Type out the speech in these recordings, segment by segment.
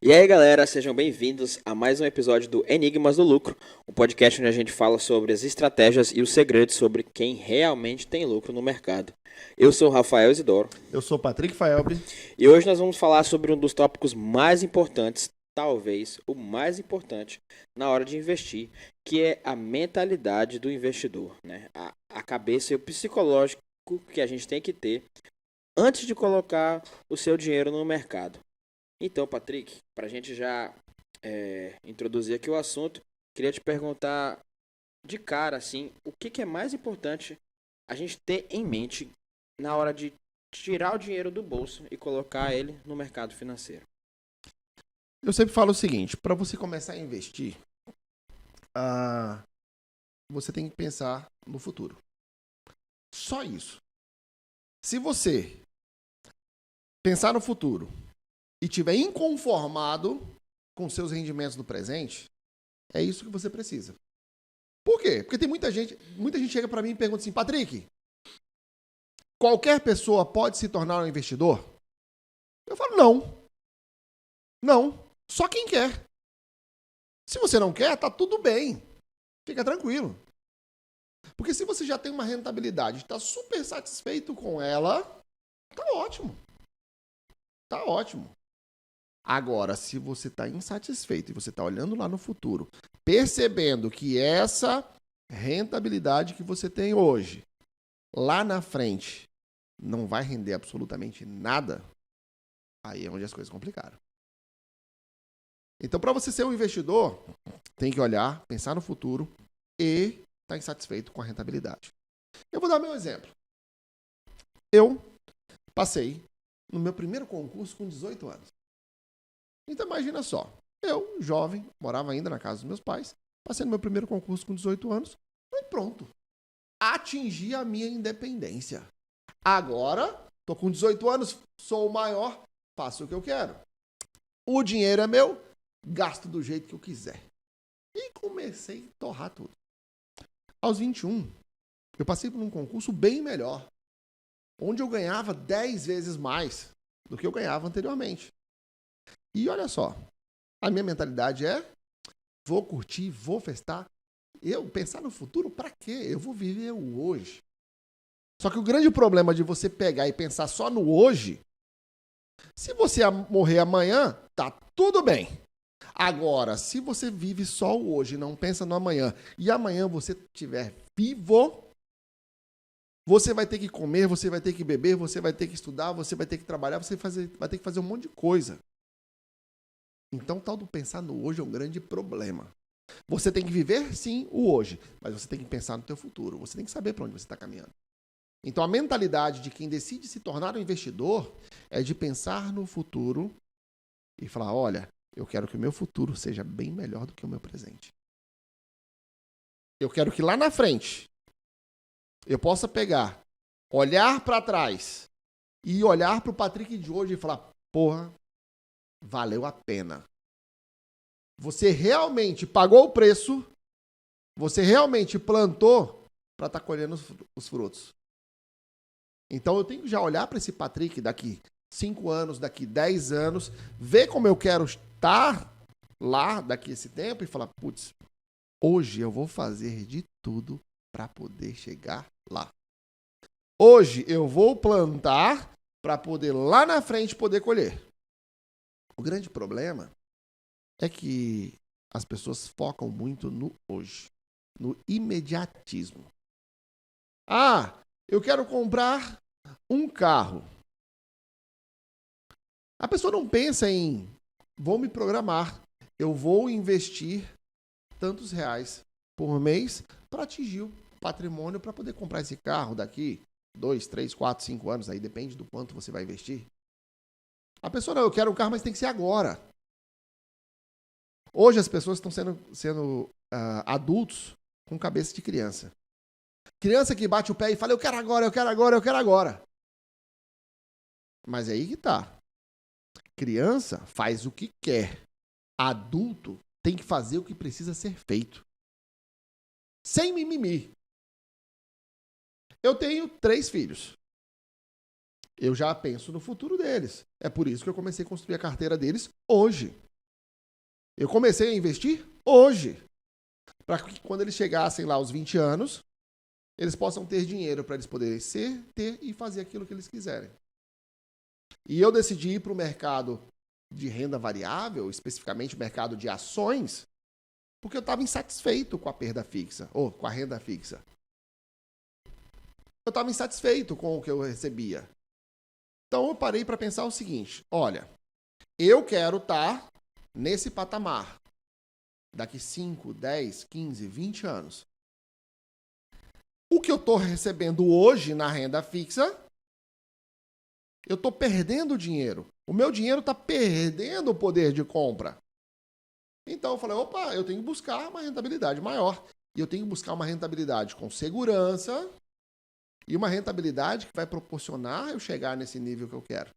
E aí, galera, sejam bem-vindos a mais um episódio do Enigmas do Lucro, um podcast onde a gente fala sobre as estratégias e os segredos sobre quem realmente tem lucro no mercado. Eu sou o Rafael Isidoro Eu sou Patrick Faelbi. e hoje nós vamos falar sobre um dos tópicos mais importantes, talvez o mais importante, na hora de investir, que é a mentalidade do investidor, né? A cabeça e o psicológico que a gente tem que ter antes de colocar o seu dinheiro no mercado. Então, Patrick, para a gente já introduzir aqui o assunto, queria te perguntar de cara, assim, o que é mais importante a gente ter em mente na hora de tirar o dinheiro do bolso e colocar ele no mercado financeiro? Eu sempre falo o seguinte, para você começar a investir, você tem que pensar no futuro. Só isso. Se você pensar no futuro e tiver inconformado com seus rendimentos do presente, é isso que você precisa. Por quê? Porque tem muita gente chega para mim e pergunta assim, Patrick, qualquer pessoa pode se tornar um investidor? Eu falo, não, só quem quer. Se você não quer, tá tudo bem, fica tranquilo. Porque se você já tem uma rentabilidade, está super satisfeito com ela, tá ótimo. Tá ótimo. Agora, se você está insatisfeito e você está olhando lá no futuro, percebendo que essa rentabilidade que você tem hoje, lá na frente, não vai render absolutamente nada, aí é onde as coisas complicaram. Então, para você ser um investidor, tem que olhar, pensar no futuro e estar insatisfeito com a rentabilidade. Eu vou dar meu exemplo. Eu passei no meu primeiro concurso com 18 anos. Então imagina só, eu, jovem, morava ainda na casa dos meus pais, passei no meu primeiro concurso com 18 anos e pronto. Atingi a minha independência. Agora, tô com 18 anos, sou o maior, faço o que eu quero. O dinheiro é meu, gasto do jeito que eu quiser. E comecei a torrar tudo. Aos 21, eu passei por um concurso bem melhor, onde eu ganhava 10 vezes mais do que eu ganhava anteriormente. E olha só, a minha mentalidade é, vou curtir, vou festar. Eu pensar no futuro, pra quê? Eu vou viver o hoje. Só que o grande problema de você pegar e pensar só no hoje, se você morrer amanhã, tá tudo bem. Agora, se você vive só o hoje, não pensa no amanhã, e amanhã você estiver vivo, você vai ter que comer, você vai ter que beber, você vai ter que estudar, você vai ter que trabalhar, você vai ter que fazer um monte de coisa. Então, tal do pensar no hoje é um grande problema. Você tem que viver, sim, o hoje, mas você tem que pensar no teu futuro. Você tem que saber para onde você está caminhando. Então, a mentalidade de quem decide se tornar um investidor é de pensar no futuro e falar, olha, eu quero que o meu futuro seja bem melhor do que o meu presente. Eu quero que lá na frente eu possa pegar, olhar para trás e olhar para o Patrick de hoje e falar, porra, valeu a pena. Você realmente pagou o preço, você realmente plantou para estar colhendo os frutos. Então eu tenho que já olhar para esse Patrick daqui 5 anos, daqui 10 anos, ver como eu quero estar lá daqui esse tempo e falar, putz, hoje eu vou fazer de tudo para poder chegar lá. Hoje eu vou plantar para poder lá na frente poder colher. O grande problema é que as pessoas focam muito no hoje, no imediatismo. Ah, eu quero comprar um carro. A pessoa não pensa em, vou me programar, eu vou investir tantos reais por mês para atingir o patrimônio para poder comprar esse carro daqui 2, 3, 4, 5 anos, aí depende do quanto você vai investir. A pessoa não, eu quero um carro, mas tem que ser agora. Hoje as pessoas estão sendo adultos com cabeça de criança. Criança que bate o pé e fala, eu quero agora, eu quero agora, eu quero agora. Mas é aí que tá. Criança faz o que quer. Adulto tem que fazer o que precisa ser feito. Sem mimimi. Eu tenho 3 filhos. Eu já penso no futuro deles. É por isso que eu comecei a construir a carteira deles hoje. Eu comecei a investir hoje. Para que quando eles chegassem lá aos 20 anos, eles possam ter dinheiro para eles poderem ser, ter e fazer aquilo que eles quiserem. E eu decidi ir para o mercado de renda variável, especificamente o mercado de ações, porque eu estava insatisfeito com a perda fixa, ou com a renda fixa. Eu estava insatisfeito com o que eu recebia. Então eu parei para pensar o seguinte, olha, eu quero estar nesse patamar daqui 5, 10, 15, 20 anos. O que eu estou recebendo hoje na renda fixa, eu estou perdendo dinheiro. O meu dinheiro está perdendo o poder de compra. Então eu falei, opa, eu tenho que buscar uma rentabilidade maior. E eu tenho que buscar uma rentabilidade com segurança e uma rentabilidade que vai proporcionar eu chegar nesse nível que eu quero.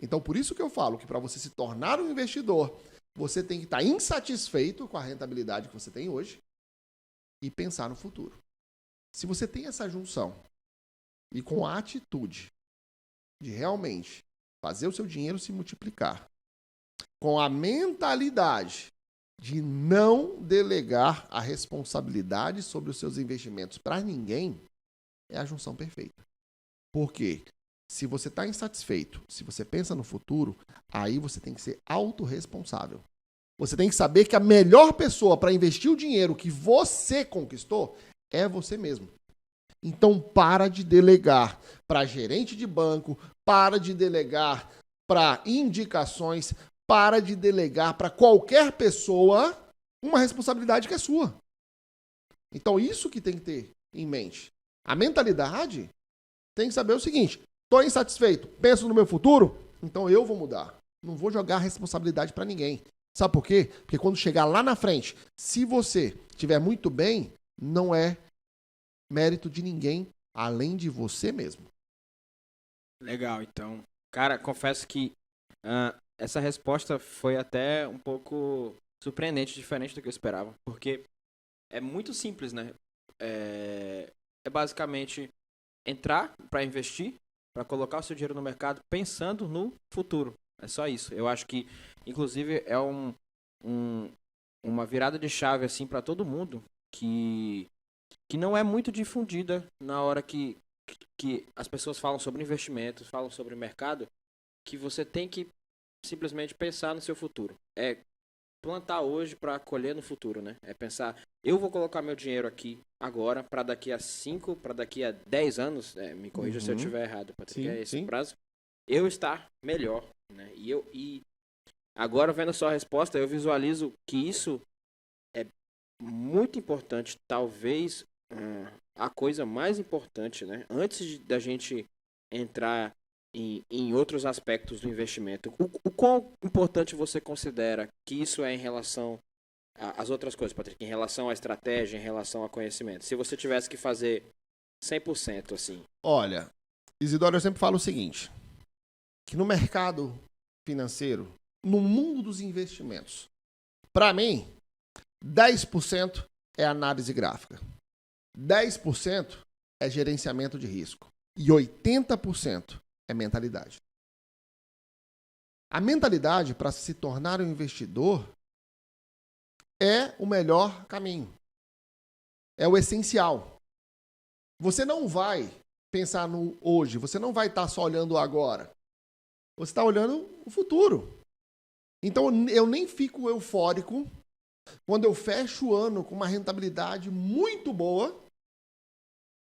Então por isso que eu falo que para você se tornar um investidor, você tem que estar insatisfeito com a rentabilidade que você tem hoje e pensar no futuro. Se você tem essa junção e com a atitude de realmente fazer o seu dinheiro se multiplicar, com a mentalidade de não delegar a responsabilidade sobre os seus investimentos para ninguém, é a junção perfeita. Porque se você está insatisfeito, se você pensa no futuro, aí você tem que ser autorresponsável. Você tem que saber que a melhor pessoa para investir o dinheiro que você conquistou é você mesmo. Então, para de delegar para gerente de banco, para de delegar para indicações, para de delegar para qualquer pessoa uma responsabilidade que é sua. Então, isso que tem que ter em mente. A mentalidade tem que saber o seguinte, estou insatisfeito, penso no meu futuro, então eu vou mudar. Não vou jogar a responsabilidade para ninguém. Sabe por quê? Porque quando chegar lá na frente, se você estiver muito bem, não é mérito de ninguém além de você mesmo. Legal, então. Cara, confesso que essa resposta foi até um pouco surpreendente, diferente do que eu esperava. Porque é muito simples, né? É basicamente entrar para investir, para colocar o seu dinheiro no mercado pensando no futuro. É só isso. Eu acho que, inclusive, é uma virada de chave assim para todo mundo que não é muito difundida na hora que as pessoas falam sobre investimentos, falam sobre mercado, que você tem que simplesmente pensar no seu futuro. É plantar hoje para colher no futuro, né? É pensar, eu vou colocar meu dinheiro aqui agora para daqui a 5, para daqui a 10 anos, me corrija se eu estiver errado, Patrick, é esse prazo, eu estar melhor, né? E agora, vendo a sua resposta, eu visualizo que isso é muito importante, talvez a coisa mais importante, né? Antes da gente entrar em outros aspectos do investimento. O quão importante você considera que isso é em relação às outras coisas, Patrick? Em relação à estratégia, em relação ao conhecimento? Se você tivesse que fazer 100%, assim. Olha, Isidoro, eu sempre falo o seguinte, que no mercado financeiro, no mundo dos investimentos, para mim, 10% é análise gráfica, 10% é gerenciamento de risco e 80% é mentalidade. A mentalidade para se tornar um investidor é o melhor caminho. É o essencial. Você não vai pensar no hoje, você não vai estar só olhando o agora. Você está olhando o futuro. Então eu nem fico eufórico quando eu fecho o ano com uma rentabilidade muito boa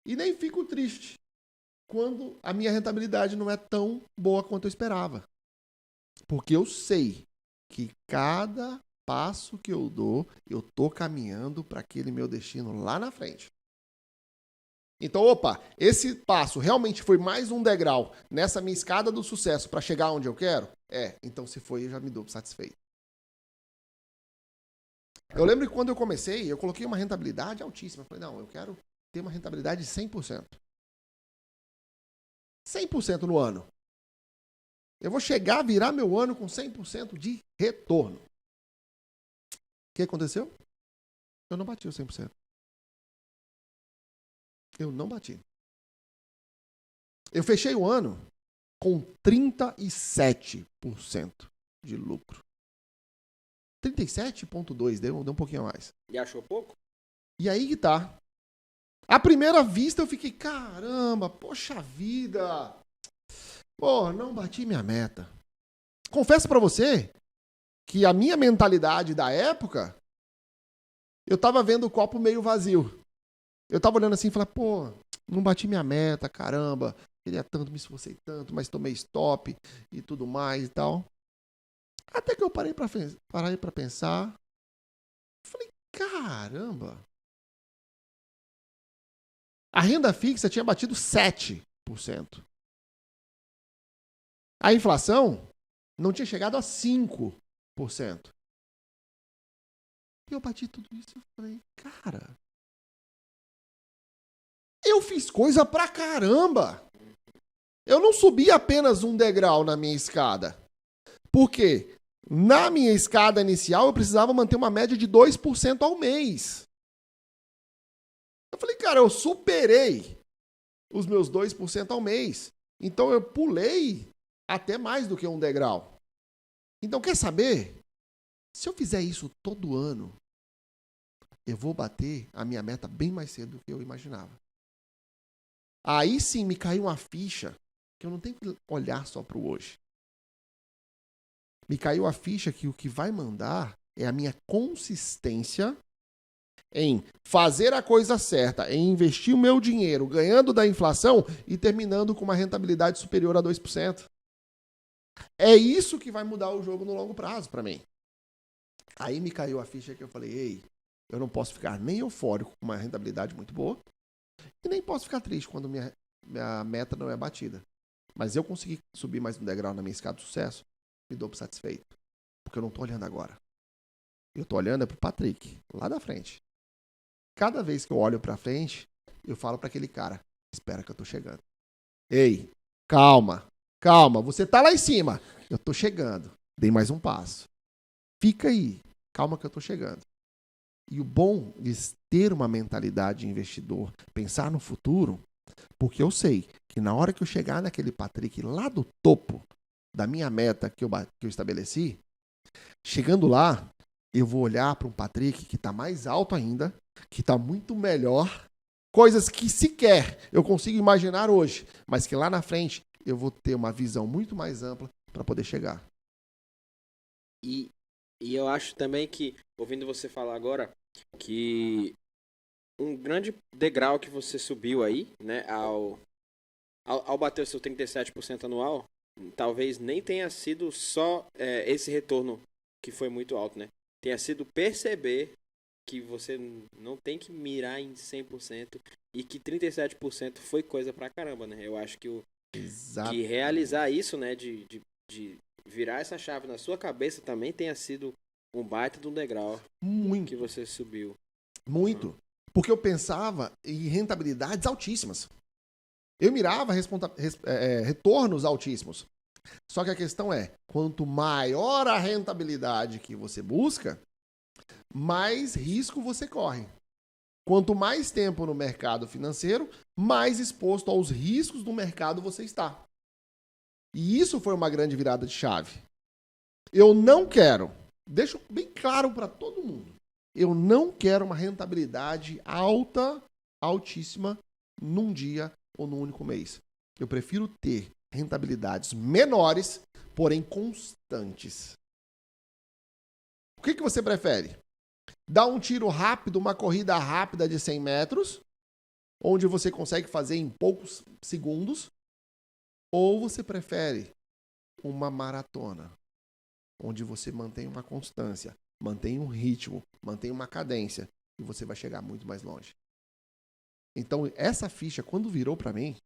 e nem fico triste quando a minha rentabilidade não é tão boa quanto eu esperava. Porque eu sei que cada passo que eu dou, eu tô caminhando para aquele meu destino lá na frente. Então, opa, esse passo realmente foi mais um degrau nessa minha escada do sucesso para chegar onde eu quero? Então se foi, eu já me dou satisfeito. Eu lembro que quando eu comecei, eu coloquei uma rentabilidade altíssima. Eu falei, não, eu quero ter uma rentabilidade de 100%. 100% no ano. Eu vou chegar a virar meu ano com 100% de retorno. O que aconteceu? Eu não bati o 100%. Eu não bati. Eu fechei o ano com 37% de lucro. 37,2, deu um pouquinho a mais. E achou pouco? E aí que tá. À primeira vista eu fiquei, caramba, poxa vida. Pô, não bati minha meta. Confesso pra você que a minha mentalidade da época, eu tava vendo o copo meio vazio. Eu tava olhando assim e falei, pô, não bati minha meta, caramba. Queria tanto, me esforcei tanto, mas tomei stop e tudo mais e tal. Até que eu parei pra pensar. Falei, caramba. A renda fixa tinha batido 7%. A inflação não tinha chegado a 5%. E eu bati tudo isso e falei, cara, eu fiz coisa pra caramba. Eu não subi apenas um degrau na minha escada. Por quê? Na minha escada inicial, eu precisava manter uma média de 2% ao mês. Eu falei, cara, eu superei os meus 2% ao mês. Então, eu pulei até mais do que um degrau. Então, quer saber? Se eu fizer isso todo ano, eu vou bater a minha meta bem mais cedo do que eu imaginava. Aí sim me caiu uma ficha que eu não tenho que olhar só para o hoje. Me caiu a ficha que o que vai mandar é a minha consistência em fazer a coisa certa, em investir o meu dinheiro, ganhando da inflação e terminando com uma rentabilidade superior a 2%. É isso que vai mudar o jogo no longo prazo para mim. Aí me caiu a ficha que eu falei, ei, eu não posso ficar nem eufórico com uma rentabilidade muito boa e nem posso ficar triste quando minha meta não é batida. Mas eu consegui subir mais um degrau na minha escada de sucesso, me dou por satisfeito. Porque eu não estou olhando agora. Eu estou olhando para o Patrick, lá da frente. Cada vez que eu olho para frente, eu falo para aquele cara, espera que eu estou chegando. Ei, calma, você está lá em cima. Eu estou chegando, dei mais um passo. Fica aí, calma que eu estou chegando. E o bom de ter uma mentalidade de investidor, pensar no futuro, porque eu sei que na hora que eu chegar naquele Patrick lá do topo da minha meta que eu estabeleci, chegando lá, eu vou olhar para um Patrick que está mais alto ainda, que está muito melhor, coisas que sequer eu consigo imaginar hoje, mas que lá na frente eu vou ter uma visão muito mais ampla para poder chegar. E eu acho também que, ouvindo você falar agora, que um grande degrau que você subiu aí, né, ao bater o seu 37% anual, talvez nem tenha sido só esse retorno que foi muito alto, né? Tenha sido perceber que você não tem que mirar em 100% e que 37% foi coisa pra caramba, né? Eu acho que que realizar isso, né, de virar essa chave na sua cabeça também tenha sido um baita de um degrau muito que você subiu. Muito. Porque eu pensava em rentabilidades altíssimas. Eu mirava retornos altíssimos. Só que a questão é, quanto maior a rentabilidade que você busca, mais risco você corre. Quanto mais tempo no mercado financeiro, mais exposto aos riscos do mercado você está. E isso foi uma grande virada de chave. Eu não quero, deixo bem claro para todo mundo, eu não quero uma rentabilidade altíssima, num dia ou num único mês. Eu prefiro ter rentabilidades menores, porém constantes. O que você prefere? Dar um tiro rápido, uma corrida rápida de 100 metros, onde você consegue fazer em poucos segundos, ou você prefere uma maratona, onde você mantém uma constância, mantém um ritmo, mantém uma cadência, e você vai chegar muito mais longe. Então, essa ficha, quando virou para mim,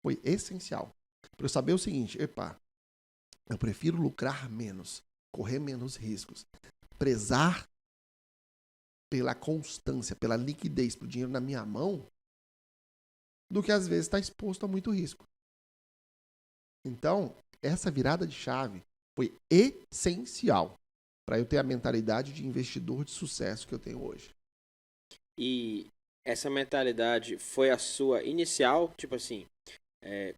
foi essencial. Para eu saber o seguinte, eu prefiro lucrar menos, correr menos riscos, prezar pela constância, pela liquidez, pelo dinheiro na minha mão, do que às vezes estar exposto a muito risco. Então, essa virada de chave foi essencial para eu ter a mentalidade de investidor de sucesso que eu tenho hoje. E essa mentalidade foi a sua inicial? Tipo assim,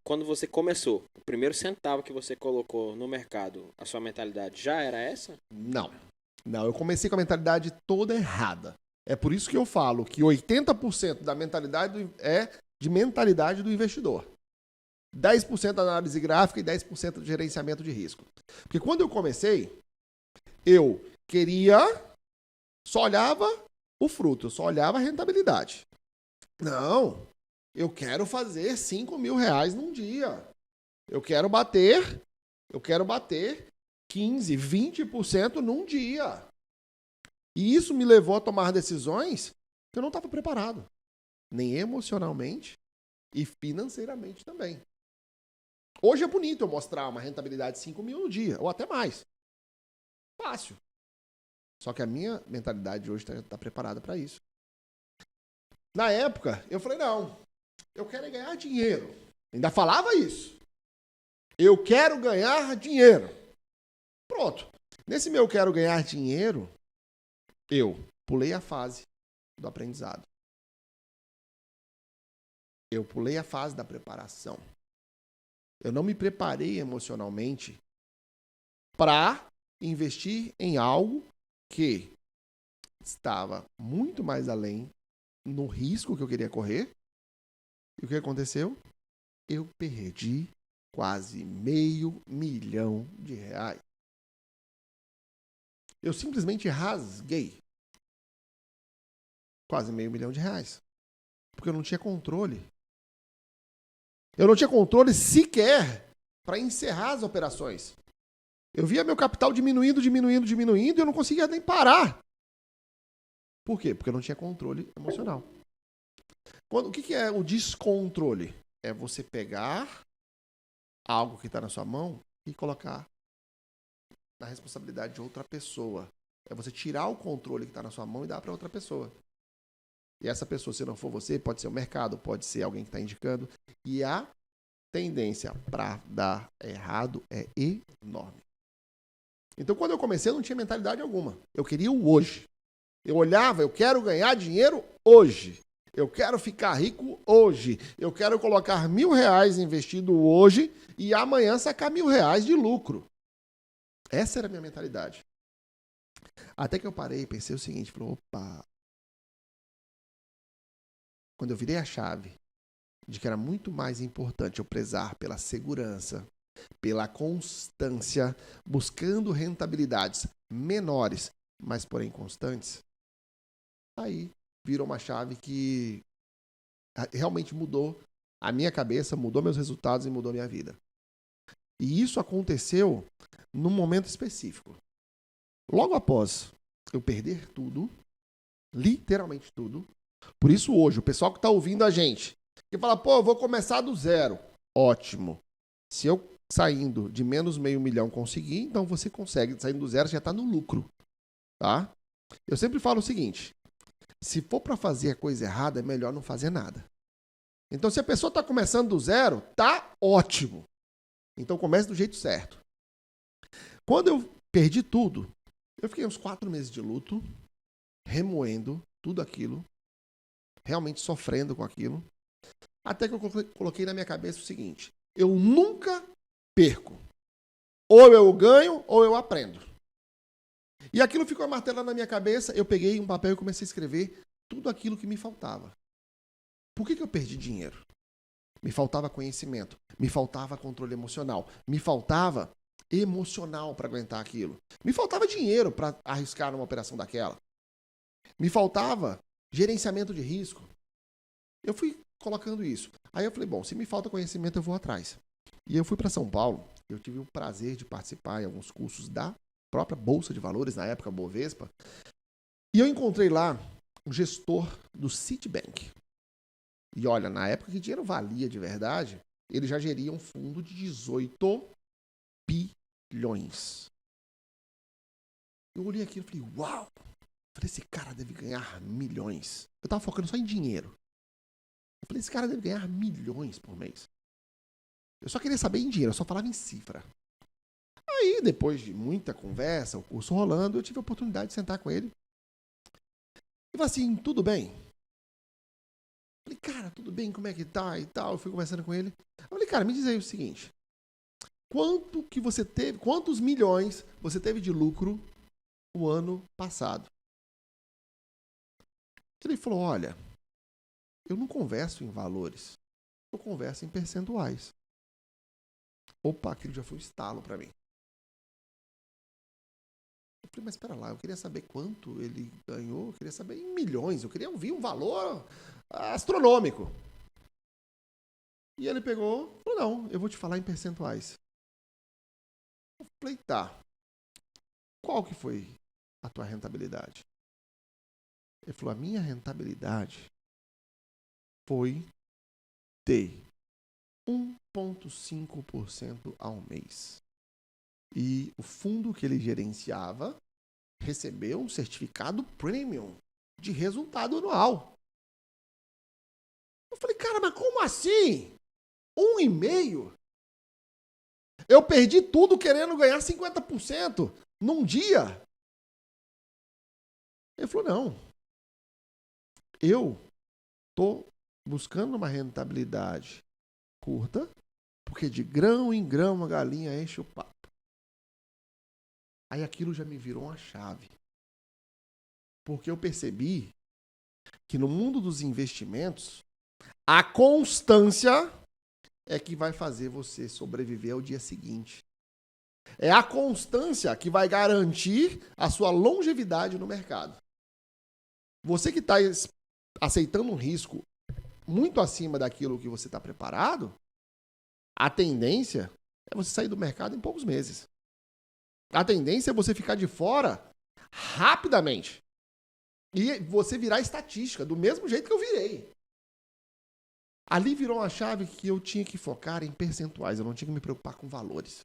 quando você começou, o primeiro centavo que você colocou no mercado, a sua mentalidade já era essa? Não. Não, eu comecei com a mentalidade toda errada. É por isso que eu falo que 80% da mentalidade é de mentalidade do investidor. 10% da análise gráfica e 10% de gerenciamento de risco. Porque quando eu comecei, eu queria, só olhava o fruto, eu só olhava a rentabilidade. Não, eu quero fazer 5 mil reais num dia. Eu quero bater 15, 20% num dia. E isso me levou a tomar decisões que eu não estava preparado. Nem emocionalmente e financeiramente também. Hoje é bonito eu mostrar uma rentabilidade de 5 mil no dia, ou até mais. Fácil. Só que a minha mentalidade hoje está preparada para isso. Na época, eu falei, não, eu quero ganhar dinheiro. Ainda falava isso. Eu quero ganhar dinheiro. Pronto. Nesse meu quero ganhar dinheiro, eu pulei a fase do aprendizado. Eu pulei a fase da preparação. Eu não me preparei emocionalmente para investir em algo que estava muito mais além no risco que eu queria correr. E o que aconteceu? Eu perdi quase R$500 mil. Eu simplesmente rasguei quase R$500 mil. Porque eu não tinha controle. Eu não tinha controle sequer para encerrar as operações. Eu via meu capital diminuindo e eu não conseguia nem parar. Por quê? Porque eu não tinha controle emocional. O que é o descontrole? É você pegar algo que está na sua mão e colocar na responsabilidade de outra pessoa. É você tirar o controle que está na sua mão e dar para outra pessoa. E essa pessoa, se não for você, pode ser o mercado, pode ser alguém que está indicando. E a tendência para dar errado é enorme. Então, quando eu comecei, eu não tinha mentalidade alguma. Eu queria o hoje. Eu olhava, eu quero ganhar dinheiro hoje. Eu quero ficar rico hoje. Eu quero colocar R$1.000 investido hoje e amanhã sacar R$1.000 de lucro. Essa era a minha mentalidade. Até que eu parei e pensei o seguinte, falei, opa. Quando eu virei a chave de que era muito mais importante eu prezar pela segurança, pela constância, buscando rentabilidades menores, mas porém constantes, aí virou uma chave que realmente mudou a minha cabeça, mudou meus resultados e mudou minha vida. E isso aconteceu num momento específico. Logo após eu perder tudo, literalmente tudo, por isso hoje, o pessoal que está ouvindo a gente, que fala, pô, eu vou começar do zero. Ótimo. Se eu saindo de menos R$500 mil conseguir, então você consegue, saindo do zero, já está no lucro. Tá? Eu sempre falo o seguinte, se for para fazer a coisa errada, é melhor não fazer nada. Então, se a pessoa está começando do zero, tá ótimo. Então, comece do jeito certo. Quando eu perdi tudo, eu fiquei uns 4 meses de luto, remoendo tudo aquilo, realmente sofrendo com aquilo, até que eu coloquei na minha cabeça o seguinte, eu nunca perco. Ou eu ganho, ou eu aprendo. E aquilo ficou martelando na minha cabeça, eu peguei um papel e comecei a escrever tudo aquilo que me faltava. Por que eu perdi dinheiro? Me faltava conhecimento, me faltava controle emocional, me faltava emocional para aguentar aquilo. Me faltava dinheiro para arriscar numa operação daquela. Me faltava gerenciamento de risco. Eu fui colocando isso. Aí eu falei, bom, se me falta conhecimento, eu vou atrás. E eu fui para São Paulo, eu tive o prazer de participar em alguns cursos da própria Bolsa de Valores, na época Bovespa, e eu encontrei lá um gestor do Citibank. E olha, na época que dinheiro valia de verdade, ele já geria um fundo de 18 bilhões. Eu olhei aquilo e falei, uau! Eu falei, esse cara deve ganhar milhões. Eu estava focando só em dinheiro. Eu falei, esse cara deve ganhar milhões por mês. Eu só queria saber em dinheiro, eu só falava em cifra. Aí, depois de muita conversa, o curso rolando, eu tive a oportunidade de sentar com ele. E falei assim, tudo bem? Eu falei, cara, tudo bem? Como é que tá? E tal. Eu fui conversando com ele. Eu falei, cara, me diz aí o seguinte. Quantos milhões você teve de lucro o ano passado. Ele falou, olha, eu não converso em valores, eu converso em percentuais. Opa, aquilo já foi um estalo para mim. Eu falei, mas espera lá, eu queria saber quanto ele ganhou, eu queria saber em milhões, eu queria ouvir um valor astronômico. E ele pegou, falou, não, eu vou te falar em percentuais. Eu falei, tá, qual que foi a tua rentabilidade? Ele falou, a minha rentabilidade foi de 1,5% ao mês. E o fundo que ele gerenciava recebeu um certificado premium de resultado anual. Eu falei, cara, mas como assim? 1,5%? Eu perdi tudo querendo ganhar 50% num dia. Ele falou, não. Eu tô buscando uma rentabilidade curta, porque de grão em grão a galinha enche o papo. Aí aquilo já me virou uma chave. Porque eu percebi que no mundo dos investimentos, a constância é que vai fazer você sobreviver ao dia seguinte. É a constância que vai garantir a sua longevidade no mercado. Você que está aceitando um risco muito acima daquilo que você está preparado, a tendência é você sair do mercado em poucos meses. A tendência é você ficar de fora rapidamente. E você virar estatística, do mesmo jeito que eu virei. Ali virou uma chave que eu tinha que focar em percentuais, eu não tinha que me preocupar com valores.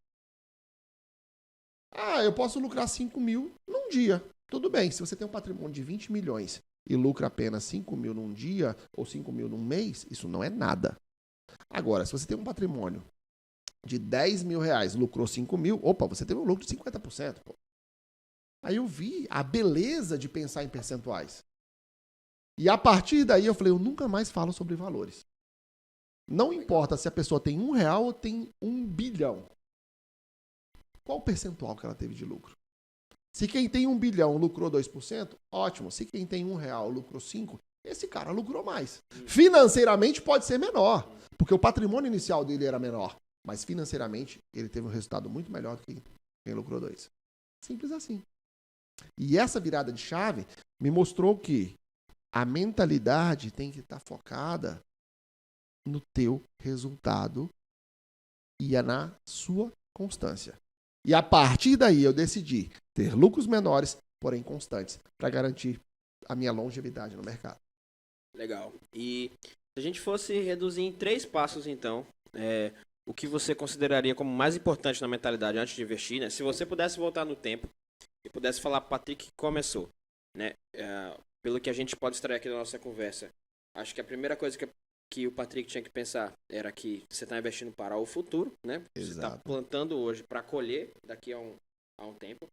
Ah, eu posso lucrar 5 mil num dia. Tudo bem, se você tem um patrimônio de 20 milhões e lucra apenas 5 mil num dia ou 5 mil num mês, isso não é nada. Agora, se você tem um patrimônio de 10 mil reais, lucrou 5 mil, opa, você teve um lucro de 50%. Pô. Aí eu vi a beleza de pensar em percentuais. E a partir daí eu falei, eu nunca mais falo sobre valores. Não importa se a pessoa tem R$1 ou tem 1 bilhão. Qual o percentual que ela teve de lucro? Se quem tem 1 bilhão lucrou 2%, ótimo. Se quem tem R$1 lucrou 5%, esse cara lucrou mais. Financeiramente pode ser menor, porque o patrimônio inicial dele era menor. Mas financeiramente ele teve um resultado muito melhor do que quem lucrou 2%. Simples assim. E essa virada de chave me mostrou que a mentalidade tem que estar focada no teu resultado e na sua constância. E a partir daí eu decidi ter lucros menores, porém constantes, para garantir a minha longevidade no mercado. Legal. E se a gente fosse reduzir em 3 passos, então, o que você consideraria como mais importante na mentalidade antes de investir, né? Se você pudesse voltar no tempo e pudesse falar para o Patrick que começou, né? Pelo que a gente pode extrair aqui da nossa conversa, acho que a primeira coisa que o Patrick tinha que pensar era que você está investindo para o futuro, né? Você está plantando hoje para colher daqui a um tempo.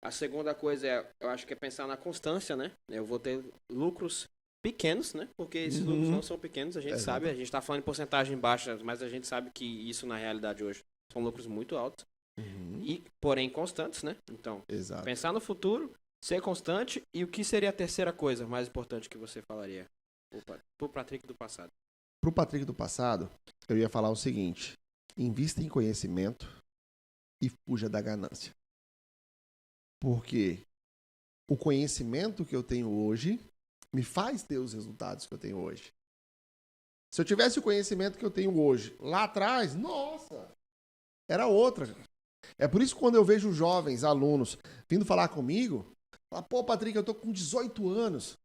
A segunda coisa eu acho que é pensar na constância, né? Eu vou ter lucros pequenos, né? Porque esses lucros não são pequenos, a gente sabe. A gente está falando em porcentagem baixa, mas a gente sabe que isso na realidade hoje são lucros muito altos. E, porém, constantes, né? Então, pensar no futuro, ser constante. E o que seria a terceira coisa mais importante que você falaria para o Patrick do passado? Para o Patrick do passado, eu ia falar o seguinte: invista em conhecimento e fuja da ganância. Porque o conhecimento que eu tenho hoje me faz ter os resultados que eu tenho hoje. Se eu tivesse o conhecimento que eu tenho hoje lá atrás, nossa, era outra. É por isso que quando eu vejo jovens, alunos, vindo falar comigo, falar, pô, Patrick, eu tô com 18 anos,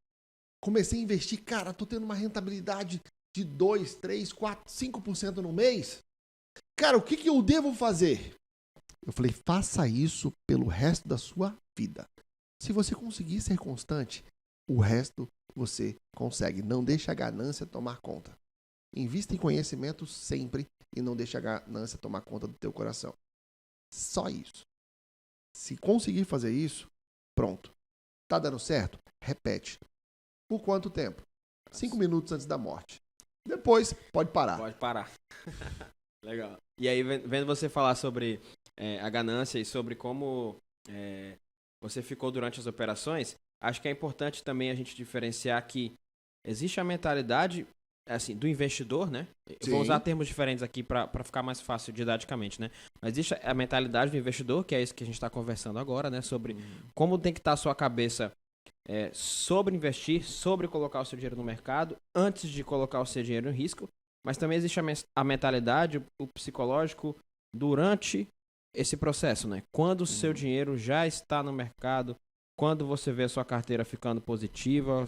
comecei a investir, cara, tô tendo uma rentabilidade de 2, 3, 4, 5% no mês. Cara, o que eu devo fazer? Eu falei, faça isso pelo resto da sua vida. Se você conseguir ser constante, o resto você consegue. Não deixe a ganância tomar conta. Invista em conhecimento sempre e não deixe a ganância tomar conta do teu coração. Só isso. Se conseguir fazer isso, pronto. Tá dando certo? Repete. Por quanto tempo? 5 minutos antes da morte. Depois, pode parar. Pode parar. Legal. E aí, vendo você falar sobre a ganância e sobre como você ficou durante as operações, acho que é importante também a gente diferenciar que existe a mentalidade assim, do investidor, né? Eu vou usar termos diferentes aqui para ficar mais fácil didaticamente, né? Mas existe a mentalidade do investidor, que é isso que a gente está conversando agora, né? Sobre como tem que estar a sua cabeça sobre investir, sobre colocar o seu dinheiro no mercado, antes de colocar o seu dinheiro em risco. Mas também existe a mentalidade, o psicológico, durante esse processo, né? Quando o seu dinheiro já está no mercado, quando você vê a sua carteira ficando positiva,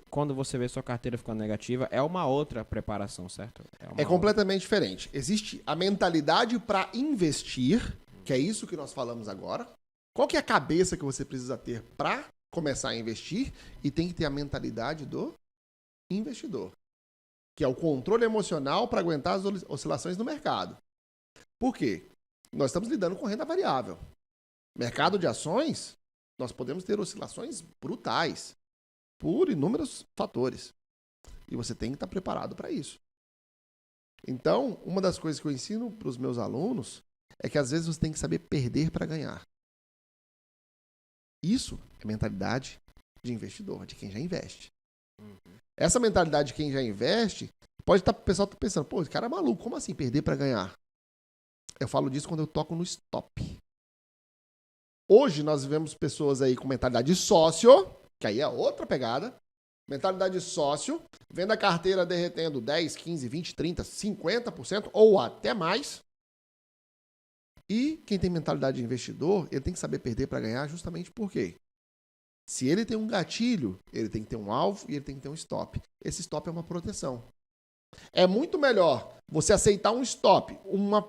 quando você vê a sua carteira ficando negativa, é uma outra preparação, certo? É completamente diferente. Existe a mentalidade para investir, que é isso que nós falamos agora. Qual que é a cabeça que você precisa ter para começar a investir? E tem que ter a mentalidade do investidor, que é o controle emocional para aguentar as oscilações no mercado. Por quê? Nós estamos lidando com renda variável. Mercado de ações, nós podemos ter oscilações brutais por inúmeros fatores. E você tem que estar preparado para isso. Então, uma das coisas que eu ensino para os meus alunos é que às vezes você tem que saber perder para ganhar. Isso é mentalidade de investidor, de quem já investe. Essa mentalidade de quem já investe, pode estar o pessoal tá pensando, pô, esse cara é maluco, como assim perder para ganhar? Eu falo disso quando eu toco no stop. Hoje nós vivemos pessoas aí com mentalidade de sócio, que aí é outra pegada. Mentalidade de sócio, vendo a carteira derretendo 10, 15, 20, 30, 50% ou até mais. E quem tem mentalidade de investidor, ele tem que saber perder para ganhar justamente por quê? Se ele tem um gatilho, ele tem que ter um alvo e ele tem que ter um stop. Esse stop é uma proteção. É muito melhor você aceitar um stop, uma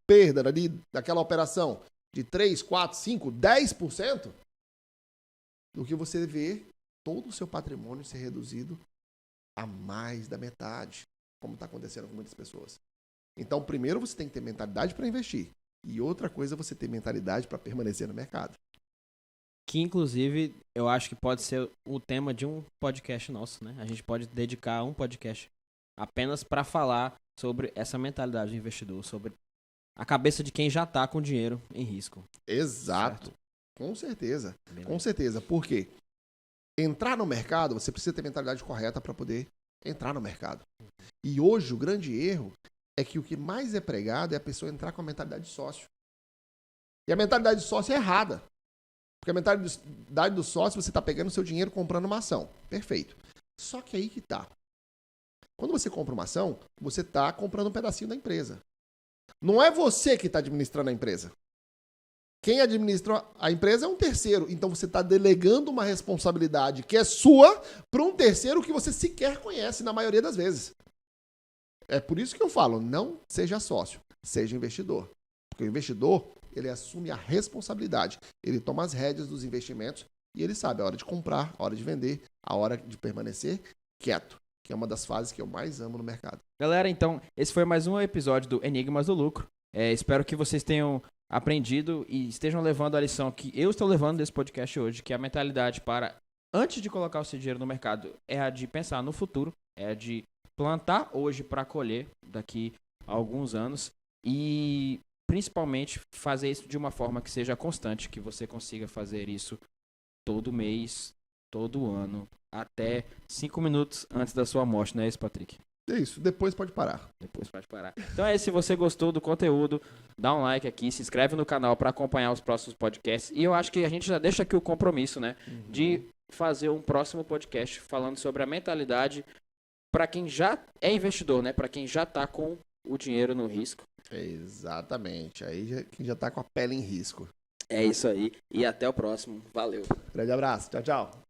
perda ali daquela operação de 3, 4, 5, 10%, do que você ver todo o seu patrimônio ser reduzido a mais da metade, como está acontecendo com muitas pessoas. Então, primeiro você tem que ter mentalidade para investir. E outra coisa é você ter mentalidade para permanecer no mercado. Que, inclusive, eu acho que pode ser o tema de um podcast nosso, né? A gente pode dedicar um podcast apenas para falar sobre essa mentalidade do investidor, sobre a cabeça de quem já está com dinheiro em risco. Exato. Certo? Com certeza. Beleza. Com certeza. Por quê? Entrar no mercado, você precisa ter a mentalidade correta para poder entrar no mercado. E hoje o grande erro é que o que mais é pregado é a pessoa entrar com a mentalidade de sócio. E a mentalidade de sócio é errada. Porque a mentalidade do sócio, você está pegando seu dinheiro comprando uma ação. Perfeito. Só que aí que tá. Quando você compra uma ação, você está comprando um pedacinho da empresa. Não é você que está administrando a empresa. Quem administra a empresa é um terceiro. Então você está delegando uma responsabilidade que é sua para um terceiro que você sequer conhece na maioria das vezes. É por isso que eu falo, não seja sócio, seja investidor. Porque o investidor, ele assume a responsabilidade. Ele toma as rédeas dos investimentos e ele sabe a hora de comprar, a hora de vender, a hora de permanecer quieto, que é uma das fases que eu mais amo no mercado. Galera, então, esse foi mais um episódio do Enigmas do Lucro. Espero que vocês tenham aprendido e estejam levando a lição que eu estou levando desse podcast hoje, que a mentalidade para, antes de colocar o seu dinheiro no mercado, é a de pensar no futuro, é a de plantar hoje para colher daqui a alguns anos e, principalmente, fazer isso de uma forma que seja constante, que você consiga fazer isso todo mês, todo ano, até 5 minutos antes da sua morte, não é isso, Patrick? É isso, depois pode parar. Depois pode parar. Então se você gostou do conteúdo, dá um like aqui, se inscreve no canal para acompanhar os próximos podcasts. E eu acho que a gente já deixa aqui o compromisso, né? De fazer um próximo podcast falando sobre a mentalidade para quem já é investidor, né? Para quem já está com o dinheiro no risco. Exatamente. Aí quem já está com a pele em risco. É isso aí. E até o próximo. Valeu. Grande abraço. Tchau, tchau.